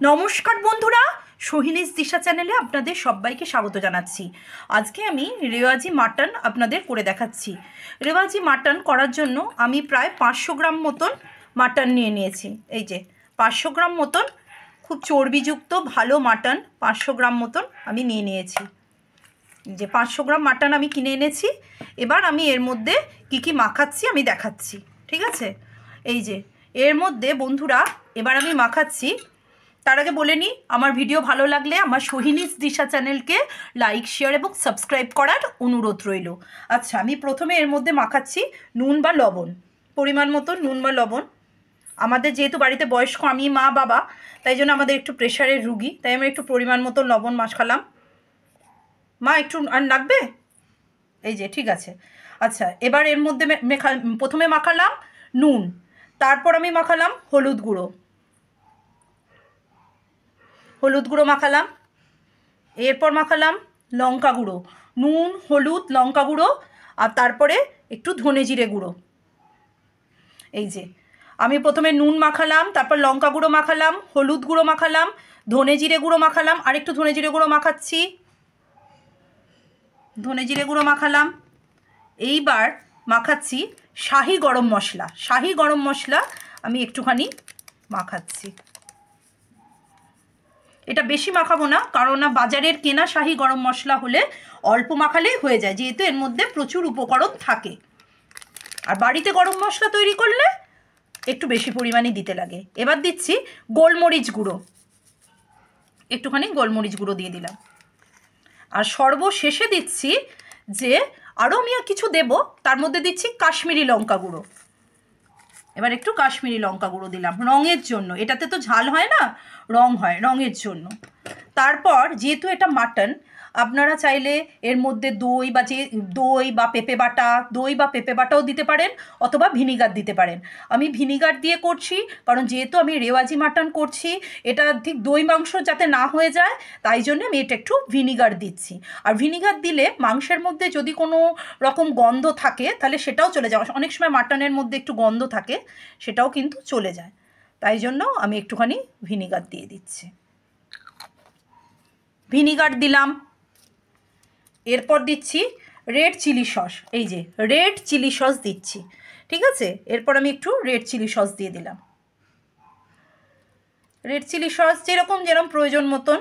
নমস্কার বন্ধুরা, সোহিনীজ দিশা চ্যানেলে আপনাদের সবাইকে স্বাগত জানাচ্ছি। আজকে আমি রেওয়াজি মাটন আপনাদের করে দেখাচ্ছি। রেওয়াজি মাটন করার জন্য আমি প্রায় 500 গ্রাম মতন মাটন নিয়ে নিয়েছি। এই যে 500 গ্রাম মতন খুব চর্বিযুক্ত ভালো মাটন 500 গ্রাম মতন আমি নিয়ে নিয়েছি। যে 500 গ্রাম মাটন আমি কিনে এনেছি। এবার আমি এর মধ্যে কি মাখাচ্ছি আমি দেখাচ্ছি, ঠিক আছে? এই যে এর মধ্যে বন্ধুরা এবার আমি মাখাচ্ছি। তার আগে বলে নিই, আমার ভিডিও ভালো লাগলে আমার সোহিনীজ দিশা চ্যানেলকে লাইক শেয়ার এবং সাবস্ক্রাইব করার অনুরোধ রইল। আচ্ছা, আমি প্রথমে এর মধ্যে মাখাচ্ছি নুন বা লবণ, পরিমাণ মতো নুন বা লবণ। আমাদের যেহেতু বাড়িতে বয়স্ক আমি মা বাবা, তাই জন্য আমাদের একটু প্রেশারের রুগী, তাই আমরা একটু পরিমাণ মতো লবণ মাখালাম। মা একটু আর লাগবে? এই যে ঠিক আছে। আচ্ছা, এবার এর মধ্যে প্রথমে মাখালাম নুন, তারপর আমি মাখালাম হলুদ গুঁড়ো মাখালাম, এরপর মাখালাম লঙ্কা গুঁড়ো, নুন হলুদ লঙ্কা গুঁড়ো, আর তারপরে একটু ধনে জিরে গুঁড়ো। এই যে আমি প্রথমে নুন মাখালাম, তারপর লঙ্কা গুঁড়ো মাখালাম, হলুদ গুঁড়ো মাখালাম, ধনে জিরে গুঁড়ো মাখালাম, আর একটু ধনে জিরে গুঁড়ো মাখাচ্ছি, ধনে জিরে গুঁড়ো মাখালাম। এইবার মাখাচ্ছি শাহি গরম মশলা আমি একটুখানি মাখাচ্ছি। এটা বেশি মাখাবো না, কারণ না বাজারের কেনা শাহি গরম মশলা হলে অল্প মাখালেই হয়ে যায়, যেহেতু এর মধ্যে প্রচুর উপকরণ থাকে। আর বাড়িতে গরম মশলা তৈরি করলে একটু বেশি পরিমাণে দিতে লাগে। এবার দিচ্ছি গোলমরিচ গুঁড়ো, একটুখানি গোলমরিচ গুঁড়ো দিয়ে দিলাম। আর সর্বশেষে দিচ্ছি যে আরও আমি কিছু দেব, তার মধ্যে দিচ্ছি কাশ্মীরি লঙ্কা গুঁড়ো। এবার একটু কাশ্মীরি লঙ্কা গুঁড়ো দিলাম রঙের জন্য, এটাতে তো ঝাল হয় না, রং হয়, রঙের জন্য। তারপর যেহেতু এটা মাটন, আপনারা চাইলে এর মধ্যে দই বা পেঁপে বাটাও দিতে পারেন, অথবা ভিনিগার দিতে পারেন। আমি ভিনিগার দিয়ে করছি, কারণ যেহেতু আমি রেওয়াজি মাটন করছি, এটা ঠিক দই মাংস যাতে না হয়ে যায়, তাই জন্য আমি এটা একটু ভিনিগার দিচ্ছি। আর ভিনিগার দিলে মাংসের মধ্যে যদি কোনো রকম গন্ধ থাকে তাহলে সেটাও চলে যায়। অনেক সময় মাটনের মধ্যে একটু গন্ধ থাকে, সেটাও কিন্তু চলে যায়। তাই জন্য আমি একটুখানি ভিনিগার দিয়ে দিচ্ছি। ভিনিগার দিলাম। এরপর দিচ্ছি রেড চিলি সস। এই যে রেড চিলি সস দিচ্ছি, ঠিক আছে? এরপর আমি একটু রেড চিলি সস দিয়ে দিলাম। রেড চিলি সস যেরকম প্রয়োজন মতন।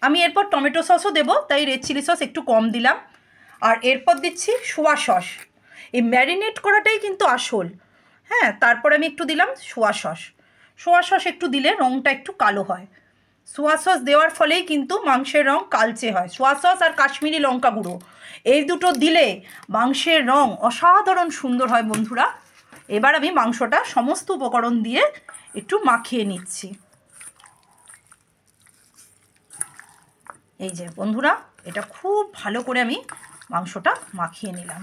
আমি এরপর টমেটো সসও দেবো, তাই রেড চিলি সস একটু কম দিলাম। আর এরপর দিচ্ছি সোয়া সস। এই ম্যারিনেট করাটাই কিন্তু আসল। হ্যাঁ, তারপর আমি একটু দিলাম সোয়া সস একটু দিলে রঙটা একটু কালো হয়। সোয়া সস দেওয়ার ফলেই কিন্তু মাংসের রং কালচে হয়। সোয়া সস আর কাশ্মীরি লঙ্কা গুঁড়ো এই দুটো দিলে মাংসের রং অসাধারণ সুন্দর হয় বন্ধুরা। এবার আমি মাংসটা সমস্ত উপকরণ দিয়ে একটু মাখিয়ে নিচ্ছি। এই যে বন্ধুরা, এটা খুব ভালো করে আমি মাংসটা মাখিয়ে নিলাম।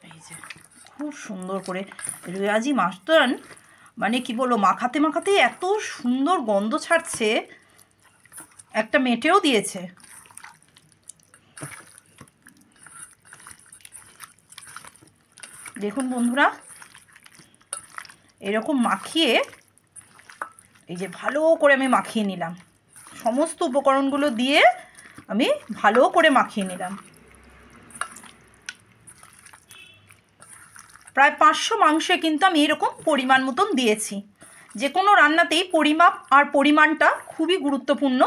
এই যে খুব সুন্দর করে রেওয়াজি মাটন, মানে কি বলবো, মাখাতে মাখাতে এত সুন্দর গন্ধ ছাড়ছে, একটা মেটেও দিয়েছে। দেখুন বন্ধুরা, এরকম মাখিয়ে এই যে ভালো করে আমি মাখিয়ে নিলাম। সমস্ত উপকরণগুলো দিয়ে আমি ভালো করে মাখিয়ে নিলাম। প্রায় 500 মাংসে কিন্তু আমি এরকম পরিমাণ মতন দিয়েছি। যে কোনো রান্নাতেই পরিমাপ আর পরিমাণটা খুবই গুরুত্বপূর্ণ,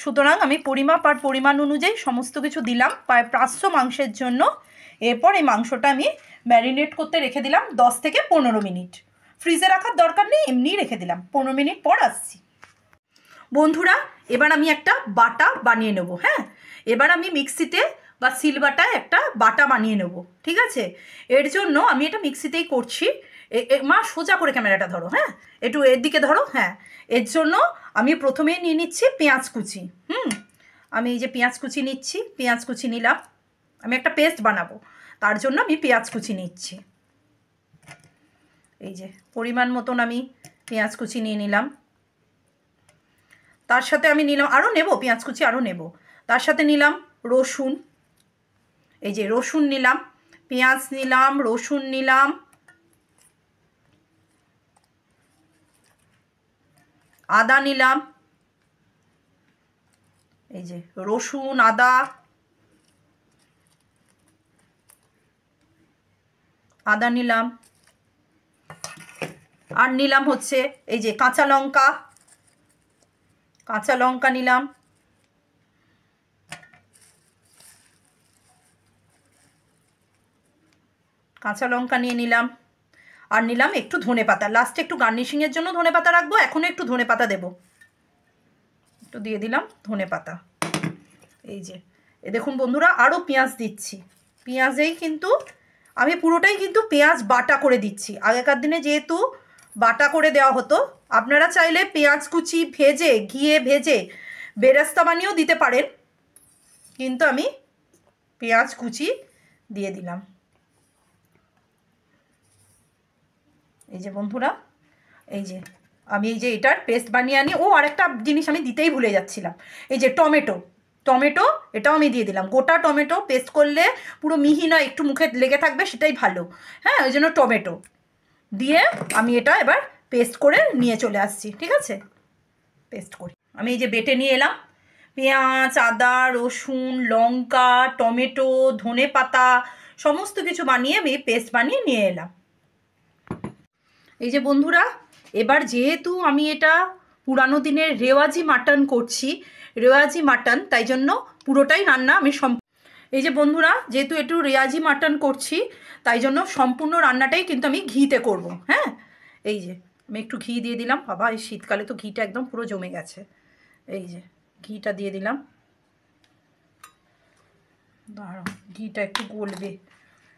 সুতরাং আমি পরিমাপ আর পরিমাণ অনুযায়ী সমস্ত কিছু দিলাম প্রায় 500 মাংসের জন্য। এরপর এই মাংসটা আমি ম্যারিনেট করতে রেখে দিলাম 10 থেকে 15 মিনিট। ফ্রিজে রাখার দরকার নেই, এমনিই রেখে দিলাম। 15 মিনিট পর আসছি বন্ধুরা। এবার আমি একটা বাটা বানিয়ে নেব। হ্যাঁ, এবার আমি মিক্সিতে বা সিলবাটায় একটা বাটা বানিয়ে নেব, ঠিক আছে? এর জন্য আমি এটা মিক্সিতেই করছি। মা সোজা করে ক্যামেরাটা ধরো, হ্যাঁ, একটু এর দিকে ধরো। হ্যাঁ, এর জন্য আমি প্রথমেই নিয়ে নিচ্ছি পেঁয়াজ কুচি। আমি এই যে পেঁয়াজ কুচি নিচ্ছি, পেঁয়াজ কুচি নিলাম। আমি একটা পেস্ট বানাবো, তার জন্য আমি পেঁয়াজ কুচি নিচ্ছি। এই যে পরিমাণ মতন আমি পেঁয়াজ কুচি নিয়ে নিলাম। তার সাথে আমি নিলাম আরও নেব, পেঁয়াজ কুচি আরও নেব। তার সাথে নিলাম রসুন। এই যে রসুন নিলাম, পেঁয়াজ নিলাম, রসুন নিলাম। আদা নিলাম, এই যে রসুন আদা, আদা নিলাম, আর নিলাম হচ্ছে এই যে কাঁচা লঙ্কা, কাঁচা লঙ্কা নিলাম, কাঁচা লঙ্কা নিয়ে নিলাম, আর নিলাম একটু ধনেপাতা। লাস্টে একটু গার্নিশিংয়ের জন্য ধনেপাতা রাখবো, এখনও একটু ধনেপাতা দেবো, একটু দিয়ে দিলাম ধনেপাতা। এই যে দেখুন বন্ধুরা, আরও পেঁয়াজ দিচ্ছি। পেঁয়াজেই কিন্তু আমি পুরোটাই কিন্তু পেঁয়াজ বাটা করে দিচ্ছি। আগেকার দিনে যেহেতু বাটা করে দেওয়া হতো, আপনারা চাইলে পেঁয়াজ কুচি ভেজে ঘিয়ে ভেজে বেরেস্তা বানিয়েও দিতে পারেন, কিন্তু আমি পেঁয়াজ কুচি দিয়ে দিলাম। এই যে বন্ধুরা, এই যে আমি এই যে এটার পেস্ট বানিয়ে আনি। ও আরেকটা জিনিস আমি দিতেই ভুলে যাচ্ছিলাম, এই যে টমেটো, টমেটো এটাও আমি দিয়ে দিলাম। গোটা টমেটো পেস্ট করলে পুরো মিহি নয়, একটু মুখে লেগে থাকবে, সেটাই ভালো। হ্যাঁ, ওই জন্য টমেটো দিয়ে আমি এটা এবার পেস্ট করে নিয়ে চলে আসছি। ঠিক আছে, পেস্ট করি। আমি এই যে বেটে নিয়ে এলাম, পেঁয়াজ আদা রসুন লঙ্কা টমেটো ধনেপাতা সমস্ত কিছু বানিয়ে আমি পেস্ট বানিয়ে নিয়ে এলাম। এই যে বন্ধুরা, এবার যেহেতু আমি এটা পুরানো দিনের রেওয়াজি মাটন করছি, রেওয়াজি মাটন, তাই জন্য পুরোটাই রান্না আমি এই যে বন্ধুরা, যেহেতু একটু রেওয়াজি মাটন করছি, তাই জন্য সম্পূর্ণ রান্নাটাই কিন্তু আমি ঘিতে করব। হ্যাঁ, এই যে আমি একটু ঘি দিয়ে দিলাম। বাবা, এই শীতকালে তো ঘিটা একদম পুরো জমে গেছে। এই যে ঘিটা দিয়ে দিলাম। দাঁড়াও, ঘিটা একটু গলবে,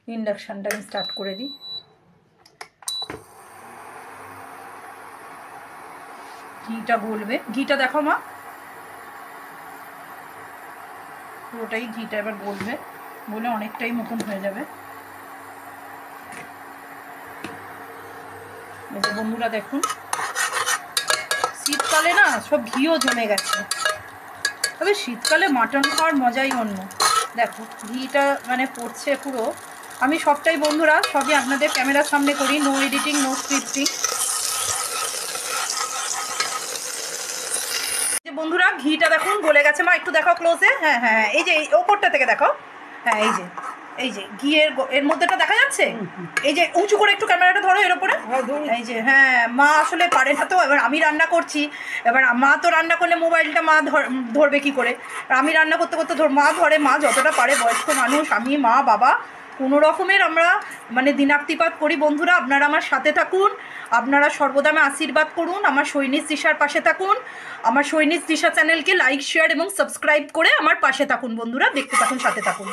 ইন্ডাকশানটা আমি স্টার্ট করে দিই। ঘিটা গলবে, ঘিটা দেখো মা, পুরোটাই ঘিটা এবার গলবে, বলে অনেকটাই মতন হয়ে যাবে। এই যে বন্ধুরা দেখুন, শীতকালে না সব ঘিও জমে গেছে, তবে শীতকালে মাটন খাওয়ার মজাই অন্য। দেখো ঘিটা মানে পড়ছে পুরো। আমি সবটাই বন্ধুরা সবই আপনাদের ক্যামেরার সামনে করি, নো এডিটিং নো স্ক্রিপ্টিং। বন্ধুরা ঘিটা দেখুন গলে গেছে। মা একটু দেখো ক্লোজে। হ্যাঁ হ্যাঁ, এই যে ওপরটা থেকে দেখো। হ্যাঁ, এই যে ঘিয়ের এর মধ্যেটা দেখা যাচ্ছে। এই যে উঁচু করে একটু ক্যামেরাটা ধরো এর ওপরে। এই যে হ্যাঁ, মা আসলে পারে না তো, এবার আমি রান্না করছি। এবার মা তো রান্না করলে মোবাইলটা মা ধরবে কি করে, আর আমি রান্না করতে করতে মা ধরে, মা যতটা পারে, বয়স্ক মানুষ, আমি মা বাবা কোনো রকমের আমরা মানে দিনাক্তিপাত করি। বন্ধুরা আপনারা আমার সাথে থাকুন, আপনারা সর্বদা আমি আশীর্বাদ করুন, আমার সৈনিক দিশার পাশে থাকুন, আমার সৈনিক দিশা চ্যানেলকে লাইক শেয়ার এবং সাবস্ক্রাইব করে আমার পাশে থাকুন। বন্ধুরা দেখতে থাকুন, সাথে থাকুন।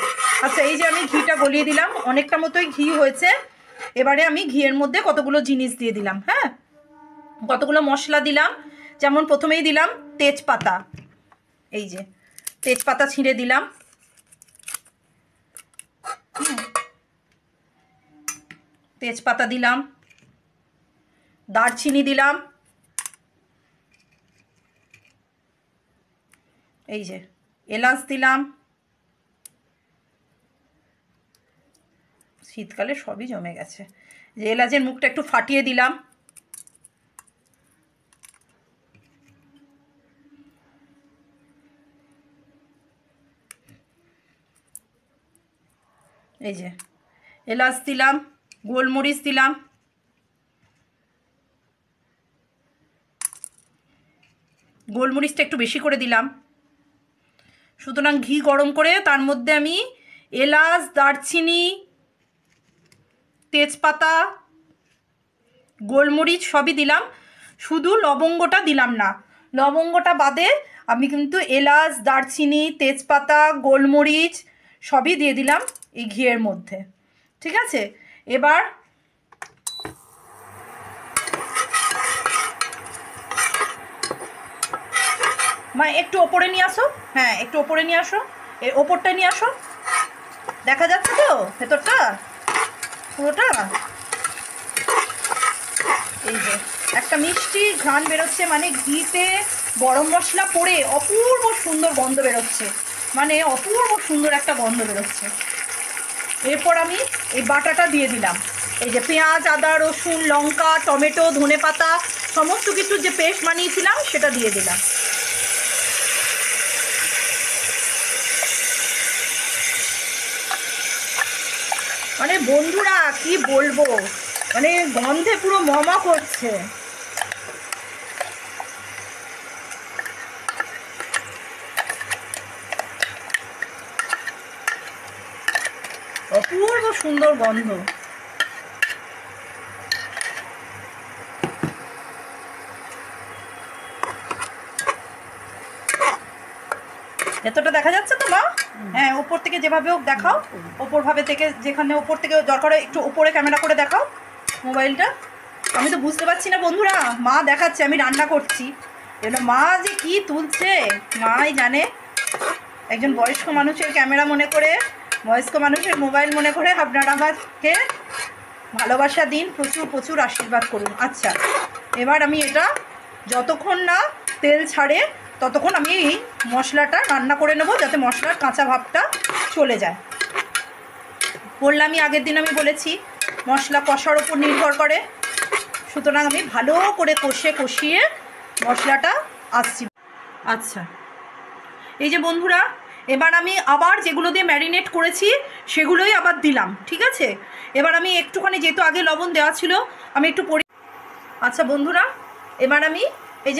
আচ্ছা, এই যে আমি ঘিটা গলিয়ে দিলাম, অনেকটা মতোই ঘি হয়েছে। এবারে আমি ঘিয়ের মধ্যে কতগুলো জিনিস দিয়ে দিলাম। হ্যাঁ, কতগুলো মশলা দিলাম, যেমন প্রথমেই দিলাম তেজপাতা। এই যে তেজপাতা ছিঁড়ে দিলাম, তেজপাতা দিলাম, দারচিনি দিলাম, এই যে এলাচ দিলাম। শীতকালে সবই জমে গেছে। যে এলাচের মুখটা একটু ফাটিয়ে দিলাম। এই যে এলাচ দিলাম, গোলমরিচ দিলাম, গোলমরিচটা একটু বেশি করে দিলাম। সুতরাং ঘি গরম করে তার মধ্যে আমি এলাচ দারচিনি তেজপাতা গোলমরিচ সবই দিলাম, শুধু লবঙ্গটা দিলাম না। লবঙ্গটা বাদে আমি কিন্তু এলাচ দারচিনি তেজপাতা গোলমরিচ সবই দিয়ে দিলাম এই ঘিয়ের মধ্যে। ঠিক আছে, এবার মা একটু ওপরে নিয়ে আসো। হ্যাঁ, একটু ওপরে নিয়ে আসো, এই ওপরটা নিয়ে আসো। দেখা যাচ্ছে তো ভেতরটা পুরোটা। এই যে একটা মিষ্টি ঘ্রাণ বেরোচ্ছে, মানে ঘিতে গরম মশলা পড়ে অপূর্ব সুন্দর গন্ধ বেরোচ্ছে, মানে অপূর্ব সুন্দর একটা গন্ধ বেরোচ্ছে। এরপর আমি এই বাটাটা দিয়ে দিলাম। এই যে পেঁয়াজ আদা রসুন লঙ্কা টমেটো ধনেপাতা সমস্ত কিছু যে পেস্ট বানিয়েছিলাম সেটা দিয়ে দিলাম। মানে বন্ধুরা কি বলবো, মানে গন্ধে পুরো মমা করছে। অপূর্ব সুন্দর গন্ধ। এতটা দেখা যাচ্ছে তো মা? হ্যাঁ, ওপর থেকে যেভাবে হোক দেখাও, ওপর ভাবে থেকে যেখানে ওপর থেকে দরকার একটু ওপরে ক্যামেরা করে দেখাও মোবাইলটা। আমি তো বুঝতে পারছি না বন্ধুরা, মা দেখাচ্ছে আমি রান্না করছি, এবার মা যে কি তুলছে মাই জানে। একজন বয়স্ক মানুষের ক্যামেরা মনে করে, বয়স্ক মানুষের মোবাইল মনে করে আপনারা আমাকে ভালোবাসা দিন, প্রচুর প্রচুর আশীর্বাদ করুন। আচ্ছা, এবার আমি এটা যতক্ষণ না তেল ছাড়ে ততক্ষণ আমি এই মশলাটা রান্না করে নেব, যাতে মশলার কাঁচা ভাবটা চলে যায়। বললামই আগের দিন আমি বলেছি মশলা কষার ওপর নির্ভর করে, সুতরাং আমি ভালো করে কষিয়ে মশলাটা আসছি। আচ্ছা, এই যে বন্ধুরা, এবার আমি আবার যেগুলো দিয়ে ম্যারিনেট করেছি সেগুলোই আবার দিলাম, ঠিক আছে? এবার আমি একটুখানি, যেহেতু আগে লবণ দেওয়া ছিল, আমি একটু আচ্ছা বন্ধুরা, এবার আমি এই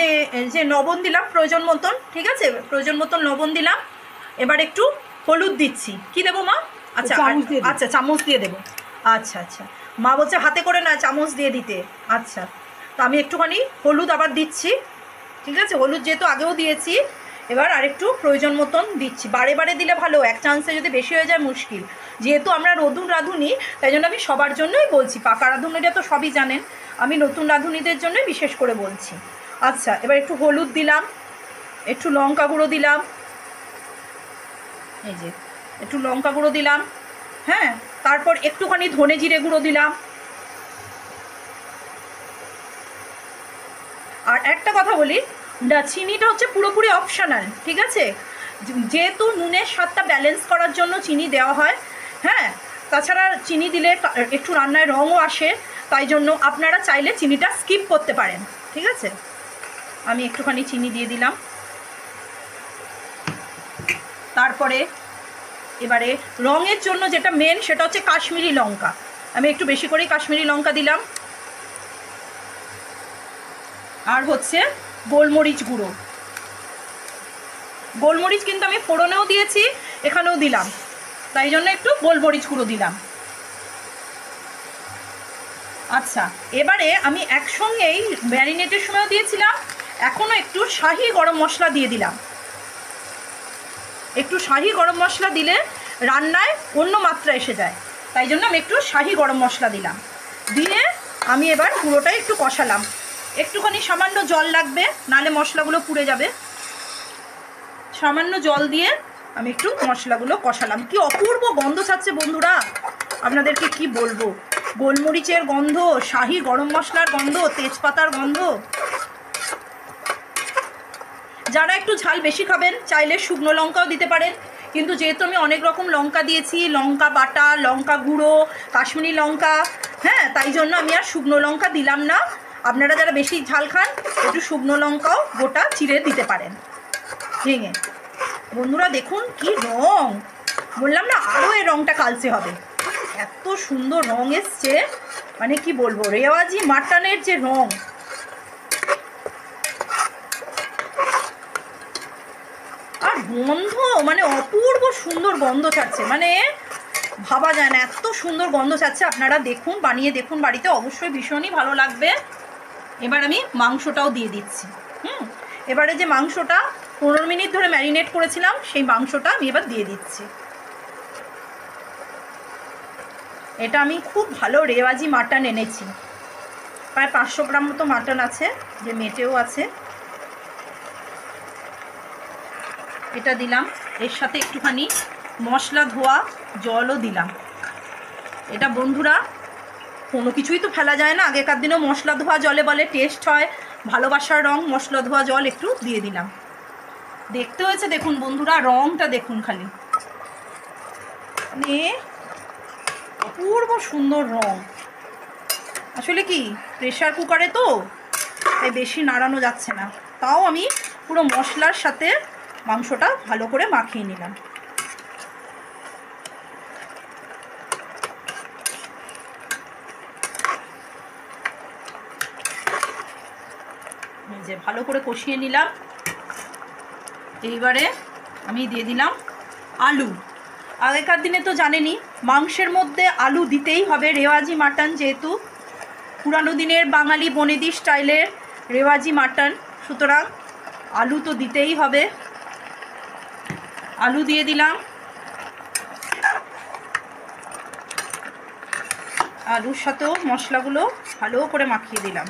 যে লবণ দিলাম প্রয়োজন মতন, ঠিক আছে? প্রয়োজন মতন লবণ দিলাম। এবার একটু হলুদ দিচ্ছি। কি দেবো মা? আচ্ছা আচ্ছা, চামচ দিয়ে দেবো। আচ্ছা আচ্ছা, মা বলছে হাতে করে না, চামচ দিয়ে দিতে। আচ্ছা, তো আমি একটুখানি হলুদ আবার দিচ্ছি, ঠিক আছে? হলুদ যেহেতু আগেও দিয়েছি, এবার আরেকটু প্রয়োজন মতন দিচ্ছি। বারে বারে দিলে ভালো, এক চান্সে যদি বেশি হয়ে যায় মুশকিল। যেহেতু আমরা নতুন রাঁধুনি, তাই জন্য আমি সবার জন্যই বলছি। পাকা রাঁধুনিরা তো সবই জানেন, আমি নতুন রাঁধুনিদের জন্যই বিশেষ করে বলছি। আচ্ছা, এবার একটু হলুদ দিলাম, একটু লঙ্কা গুঁড়ো দিলাম, এই যে একটু লঙ্কা গুঁড়ো দিলাম, হ্যাঁ। তারপর একটুখানি ধনে জিরে গুঁড়ো দিলাম। আর একটা কথা বলি, চিনিটা হচ্ছে পুরোপুরি অপশনাল, ঠিক আছে? যেহেতু নুনের স্বাদটা ব্যালেন্স করার জন্য চিনি দেওয়া হয়, হ্যাঁ। তাছাড়া চিনি দিলে একটু রান্নায় রঙও আসে, তাই জন্য আপনারা চাইলে চিনিটা স্কিপ করতে পারেন, ঠিক আছে? আমি একটুখানি চিনি দিয়ে দিলাম। তারপরে এবারে রঙের জন্য যেটা মেন, সেটা হচ্ছে কাশ্মীরি লঙ্কা। আমি একটু বেশি করেই কাশ্মীরি লঙ্কা দিলাম। আর হচ্ছে গোলমরিচ গুঁড়ো। গোলমরিচ কিন্তু আমি ফোড়নেও দিয়েছি, এখানেও দিলাম, তাই জন্য একটু গোলমরিচ গুঁড়ো দিলাম। আচ্ছা, এবারে আমি একসঙ্গেই ম্যারিনেটের সময়ও দিয়েছিলাম, এখনও একটু শাহি গরম মশলা দিয়ে দিলাম। একটু শাহি গরম মশলা দিলে রান্নায় অন্য মাত্রা এসে যায়, তাই জন্য আমি একটু শাহি গরম মশলা দিলাম। দিয়ে আমি এবার পুরোটাই একটু কষালাম। একটুখানি সামান্য জল লাগবে, নালে মশলাগুলো পুড়ে যাবে। সামান্য জল দিয়ে আমি একটু মশলাগুলো কষালাম। কি অপূর্ব গন্ধ ছাড়ছে বন্ধুরা, আপনাদেরকে কি বলবো। গোলমরিচের গন্ধ, শাহি গরম মশলার গন্ধ, তেজপাতার গন্ধ। যারা একটু ঝাল বেশি খাবেন চাইলে শুকনো লঙ্কাও দিতে পারেন, কিন্তু যেহেতু আমি অনেক রকম লঙ্কা দিয়েছি, লঙ্কা বাটা, লঙ্কা গুঁড়ো, কাশ্মীরি লঙ্কা, হ্যাঁ, তাই জন্য আমি আর শুকনো লঙ্কা দিলাম না। আপনারা যারা বেশি ঝাল খান একটু শুকনো লঙ্কাও গোটা চিড়ে দিতে পারেন ভেঙে। বন্ধুরা দেখুন কি রং, বললাম না আরও এই রংটা কালচে হবে। এত সুন্দর রং এসছে, মানে কি বলবো, রেওয়াজি মাটনের যে রং। আর গন্ধ মানে অপূর্ব সুন্দর গন্ধ ছাড়ছে, মানে ভাবা যায় না, এত সুন্দর গন্ধ ছাড়ছে। আপনারা দেখুন, বানিয়ে দেখুন বাড়িতে, অবশ্যই ভীষণই ভালো লাগবে। এবার আমি মাংসটাও দিয়ে দিচ্ছি। এবারে যে মাংসটা 15 মিনিট ধরে ম্যারিনেট করেছিলাম, সেই মাংসটা আমি এবার দিয়ে দিচ্ছি। এটা আমি খুব ভালো রেওয়াজি মাটন এনেছি, প্রায় 500 গ্রাম মতো মাটন আছে, যে মেটেও আছে। এটা দিলাম, এর সাথে একটুখানি মশলা ধোয়া জলও দিলাম। এটা বন্ধুরা কোনো কিছুই তো ফেলা যায় না, আগেকার দিনেও মশলা ধোয়া জলে বলে টেস্ট হয়, ভালোবাসার রং মশলা ধোয়া জল একটু দিয়ে দিলাম। দেখতে হয়েছে দেখুন বন্ধুরা, রংটা দেখুন খালি, মানে অপূর্ব সুন্দর রং। আসলে কি প্রেশার কুকারে তো তাই বেশি নাড়ানো যাচ্ছে না। তাও আমি পুরো মশলার সাথে মাংসটা ভালো করে মাখিয়ে নিলাম। যে ভালো করে কষিয়ে নিলাম। এইবারে আমি দিয়ে দিলাম আলু। আগেকার দিনে তো জানেনই মাংসের মধ্যে আলু দিতেই হবে, রেওয়াজি মাটন যেহেতু, পুরানো দিনের বাঙালি বনেদি স্টাইলের রেওয়াজি মাটন, সুতরাং আলু তো দিতেই হবে। আলু দিয়ে দিলাম। আলুর সাথেও মশলাগুলো ভালো করে মাখিয়ে দিলাম।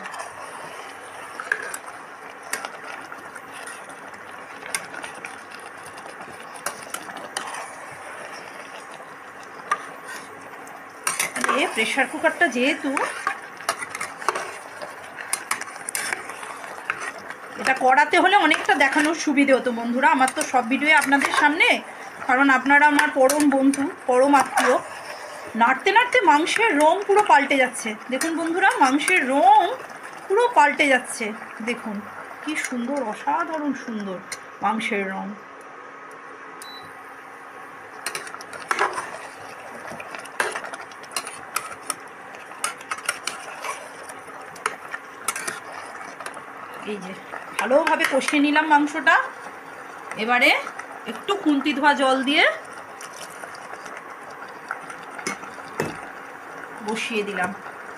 প্রেসার কুকারটা যেহেতু, এটা কড়াতে হলে অনেকটা দেখানোর সুবিধে হতো বন্ধুরা। আমার তো সব ভিডিও আপনাদের সামনে, কারণ আপনারা আমার পরম বন্ধু, পরম আত্মীয়। নাড়তে নাড়তে মাংসের রং পুরো পাল্টে যাচ্ছে। দেখুন বন্ধুরা, মাংসের রং পুরো পাল্টে যাচ্ছে। দেখুন কি সুন্দর, অসাধারণ সুন্দর মাংসের রং। এই যে ভালোভাবে কষিয়ে নিলাম মাংসটা। এবারে একটু খুন্তি ধোয়া জল দিয়ে বসিয়ে দিলাম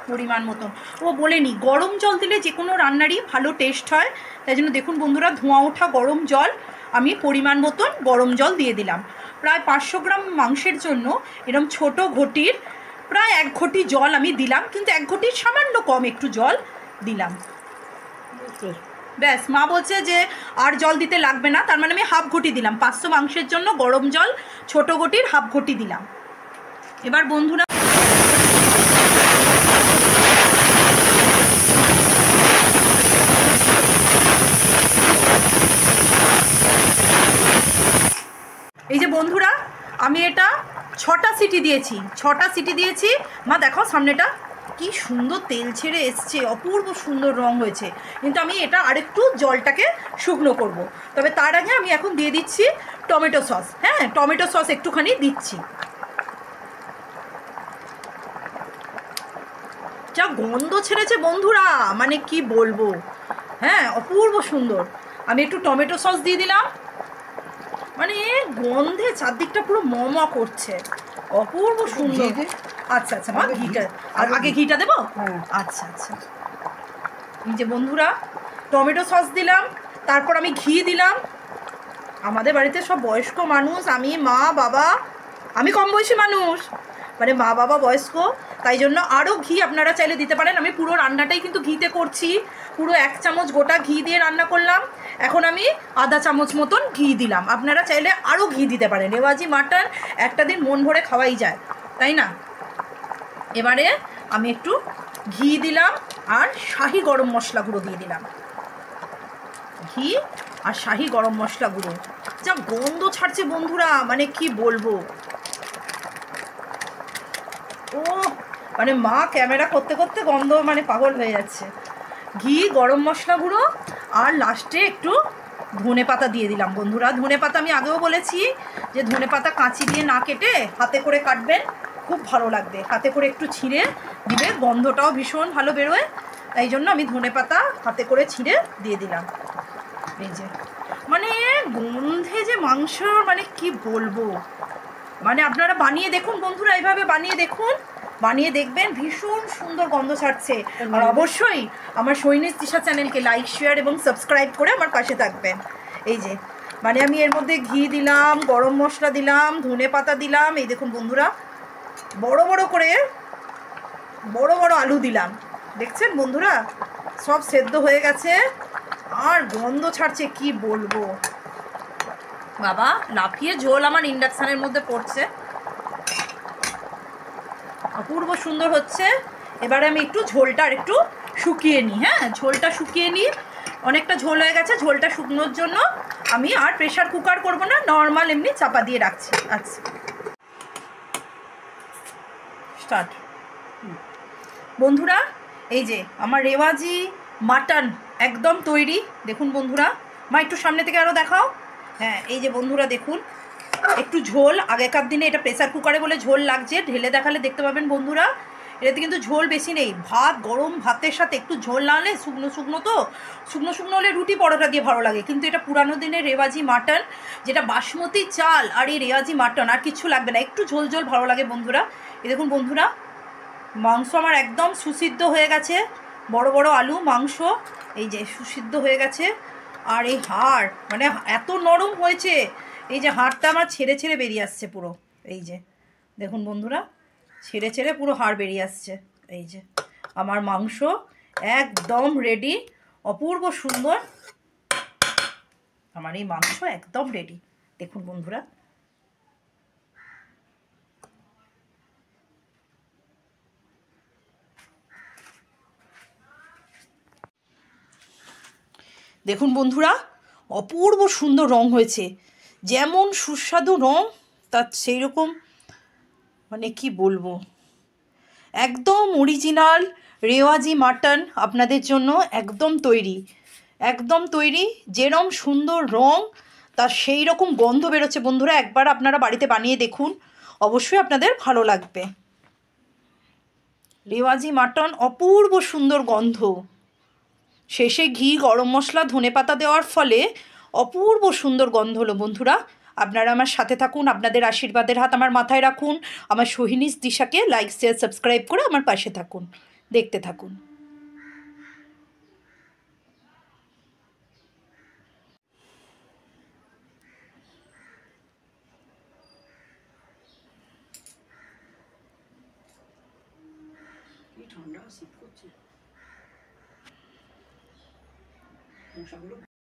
পরিমাণ মতন। ও বলেনি গরম জল দিলে যে কোনো রান্নারই ভালো টেস্ট হয়, তাই জন্য দেখুন বন্ধুরা, ধোঁয়া ওঠা গরম জল আমি পরিমাণ মতন গরম জল দিয়ে দিলাম। প্রায় 500 গ্রাম মাংসের জন্য এরকম ছোট ঘটির প্রায় 1 ঘটি জল আমি দিলাম, কিন্তু 1 ঘটির সামান্য কম একটু জল দিলাম। ব্যাস, মা বলছে যে আর জল দিতে লাগবে না, তার মানে আমি হাফ ঘটি দিলাম। 500 মাংসের জন্য গরম জল ছোট ঘটির হাফ ঘটি দিলাম। এবার বন্ধুরা এই যে বন্ধুরা, আমি এটা 6টা সিটি দিয়েছি। 6টা সিটি দিয়েছি। মা দেখো সামনেটা কি সুন্দর তেল ছেড়ে এসছে, অপূর্ব সুন্দর রং হয়েছে। কিন্তু আমি এটা আরেকটু জলটাকে শুকনো করব। তবে তার আগে আমি এখন দিয়ে দিচ্ছি টমেটো সস। হ্যাঁ, টমেটো সস একটুখানি দিচ্ছি। যা গন্ধ ছেড়েছে বন্ধুরা, মানে কি বলবো, হ্যাঁ অপূর্ব সুন্দর। আমি একটু টমেটো সস দিয়ে দিলাম, মানে গন্ধে চারদিকটা পুরো ম করছে, অপূর্ব সুন্দর। আচ্ছা আচ্ছা মা, ঘিটা আগে ঘিটা দেবো? আচ্ছা আচ্ছা। এই যে বন্ধুরা, টমেটো সস দিলাম, তারপর আমি ঘি দিলাম। আমাদের বাড়িতে সব বয়স্ক মানুষ, আমি, মা, বাবা, আমি কম বয়সী মানুষ, মানে মা বাবা বয়স্ক, তাই জন্য আরও ঘি আপনারা চাইলে দিতে পারেন। আমি পুরো রান্নাটাই কিন্তু ঘিতে করছি। পুরো 1 চামচ গোটা ঘি দিয়ে রান্না করলাম। এখন আমি আধা চামচ মতন ঘি দিলাম। আপনারা চাইলে আরও ঘি দিতে পারেন। রেওয়াজি মাটন একটা দিন মন ভরে খাওয়াই যায়, তাই না? এবারে আমি একটু ঘি দিলাম আর শাহি গরম মশলা গুঁড়ো দিয়ে দিলাম। ঘি আর শাহি গরম মশলা গুঁড়ো যা গন্ধ ছাড়ছে বন্ধুরা, মানে কি বলবো। ও মানে মা ক্যামেরা করতে করতে গন্ধ মানে পাগল হয়ে যাচ্ছে। ঘি, গরম মশলা গুঁড়ো আর লাস্টে একটু ধনে পাতা দিয়ে দিলাম বন্ধুরা। ধনে পাতা আমি আগেও বলেছি যে ধনে পাতা কাঁচি দিয়ে না কেটে হাতে করে কাটবেন, খুব ভালো লাগবে। হাতে করে একটু ছিঁড়ে দিলে গন্ধটাও ভীষণ ভালো বেরোয়, তাই জন্য আমি ধনে পাতা হাতে করে ছিঁড়ে দিয়ে দিলাম। এই যে মানে গন্ধে যে মাংস, মানে কি বলবো, মানে আপনারা বানিয়ে দেখুন বন্ধুরা, এইভাবে বানিয়ে দেখুন, বানিয়ে দেখবেন ভীষণ সুন্দর গন্ধ ছাড়ছে। আর অবশ্যই আমার সৈনিক তৃষা চ্যানেলকে লাইক, শেয়ার এবং সাবস্ক্রাইব করে আমার পাশে থাকবেন। এই যে মানে আমি এর মধ্যে ঘি দিলাম, গরম মশলা দিলাম, ধনে পাতা দিলাম। এই দেখুন বন্ধুরা, বড় বড় করে বড় বড় আলু দিলাম। দেখছেন বন্ধুরা, সব সেদ্ধ হয়ে গেছে আর গন্ধ ছাড়ছে, কি বলবো। বাবা লাফিয়ে ঝোল আমার ইন্ডাকশানের মধ্যে পড়ছে, অপূর্ব সুন্দর হচ্ছে। এবারে আমি একটু ঝোলটা আর একটু শুকিয়ে নিই। হ্যাঁ, ঝোলটা শুকিয়ে নিই। অনেকটা ঝোল হয়ে গেছে, ঝোলটা শুকনোর জন্য আমি আর প্রেশার কুকার করব না, নর্মাল এমনি চাপা দিয়ে রাখছি। আচ্ছা, স্টার্ট। বন্ধুরা এই যে আমার রেওয়াজি মাটন একদম তৈরি। দেখুন বন্ধুরা, মা একটু সামনে থেকে আরও দেখাও। হ্যাঁ, এই যে বন্ধুরা দেখুন, একটু ঝোল, আগেকার দিনে এটা প্রেসার কুকারে বলে ঝোল লাগছে, ঢেলে দেখালে দেখতে পাবেন বন্ধুরা। এটাতে কিন্তু ঝোল বেশি নেই, ভাত গরম ভাতের সাথে একটু ঝোল না হলে, শুকনো শুকনো তো, শুকনো শুকনো হলে রুটি পরোটা দিয়ে ভালো লাগে, কিন্তু এটা পুরানো দিনের রেওয়াজি মাটন, যেটা বাসমতি চাল আর এই রেওয়াজি মাটন, আর কিচ্ছু লাগবে না, একটু ঝোল ঝোল ভালো লাগে বন্ধুরা। এই দেখুন বন্ধুরা, মাংস আমার একদম সুসিদ্ধ হয়ে গেছে, বড় বড় আলু মাংস, এই যে সুসিদ্ধ হয়ে গেছে। আর এই হাড় মানে এত নরম হয়েছে, এই যে হাড়টা আমার ছেড়ে ছেড়ে বেরিয়ে আসছে পুরো, এই যে দেখুন বন্ধুরা, ছেড়ে ছেড়ে পুরো হাড় বেরিয়ে আসছে। এই যে আমার মাংস একদম রেডি, অপূর্ব সুন্দর আমার এই মাংস একদম রেডি। দেখুন বন্ধুরা, দেখুন বন্ধুরা, অপূর্ব সুন্দর রং হয়েছে, যেমন সুস্বাদু রং তার সেই রকম, মানে কি বলবো, একদম অরিজিনাল রেওয়াজি মাটন আপনাদের জন্য একদম তৈরি, একদম তৈরি। যেরম সুন্দর রং তার সেই রকম গন্ধ বেরোচ্ছে বন্ধুরা, একবার আপনারা বাড়িতে বানিয়ে দেখুন, অবশ্যই আপনাদের ভালো লাগবে। রেওয়াজি মাটন, অপূর্ব সুন্দর গন্ধ, শেষে ঘি গরম মশলা ধনেপাতা দেওয়ার ফলে অপূর্ব সুন্দর গন্ধ হলো বন্ধুরা। আপনারা আমার সাথে থাকুন, আপনাদের আশীর্বাদের হাত আমার মাথায় রাখুন, আমার সোহিনীস দিশাকে লাইক শেয়ার সাবস্ক্রাইব করে আমার পাশে থাকুন, দেখতে থাকুন। ঠান্ডা শীত করছে মশাগুলো